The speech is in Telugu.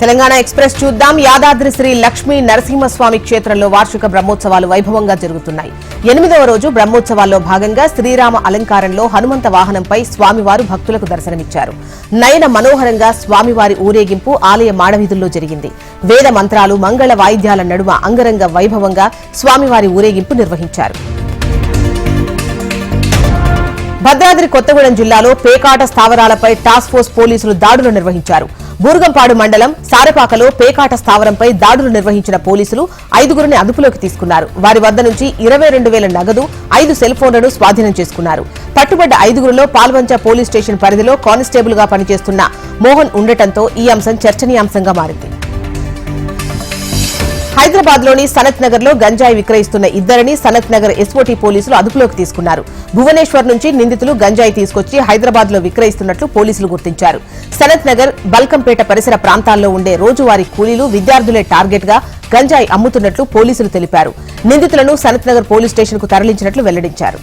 తెలంగాణ ఎక్స్ప్రెస్ చూద్దాం. యాదాద్రి శ్రీ లక్ష్మీ నరసింహస్వామి క్షేత్రంలో వార్షిక బ్రహ్మోత్సవాలు వైభవంగా జరుగుతున్నాయి. 8వ రోజు బ్రహ్మోత్సవాల్లో భాగంగా శ్రీరామ అలంకారంలో హనుమంత వాహనంపై స్వామివారు భక్తులకు దర్శనమిచ్చారు. నయన మనోహరంగా స్వామివారి ఊరేగింపు ఆలయ మాడవీధుల్లో జరిగింది. వేద మంత్రాలు, మంగళ వాయిద్యాల నడుమ అంగరంగ వైభవంగా స్వామివారి ఊరేగింపు నిర్వహించారు. భద్రాద్రి కొత్తగూడెం జిల్లాలో పేకాట స్థావరాలపై టాస్క్ ఫోర్స్ పోలీసులు దాడులు నిర్వహించారు. బూర్గంపాడు మండలం సారపాకలో పేకాట స్థావరంపై దాడులు నిర్వహించిన పోలీసులు 5గురిని అదుపులోకి తీసుకున్నారు. వారి వద్ద నుంచి 22,000 నగదు, 5 సెల్ ఫోన్లను స్వాధీనం చేసుకున్నారు. పట్టుబడ్డ 5గురిలో పాల్వంచ పోలీస్ స్టేషన్ పరిధిలో కానిస్టేబుల్ గా పనిచేస్తున్న మోహన్ ఉండటంతో ఈ అంశం చర్చనీయాంశంగా మారింది. హైదరాబాద్ లోని సనత్ నగర్ లో గంజాయి విక్రయిస్తున్న ఇద్దరిని సనత్ నగర్ ఎస్ఓటీ పోలీసులు అదుపులోకి తీసుకున్నారు. భువనేశ్వర్ నుంచి నిందితులు గంజాయి తీసుకొచ్చి హైదరాబాద్ లో విక్రయిస్తున్నట్లు పోలీసులు గుర్తించారు. సనత్ నగర్, బల్కంపేట పరిసర ప్రాంతాల్లో ఉండే రోజువారీ కూలీలు, విద్యార్థులే టార్గెట్ గా గంజాయి అమ్ముతున్నట్లు పోలీసులు తెలిపారు. నిందితులను సనత్ నగర్ పోలీస్ స్టేషన్ కు తరలించినట్లు వెల్లడించారు.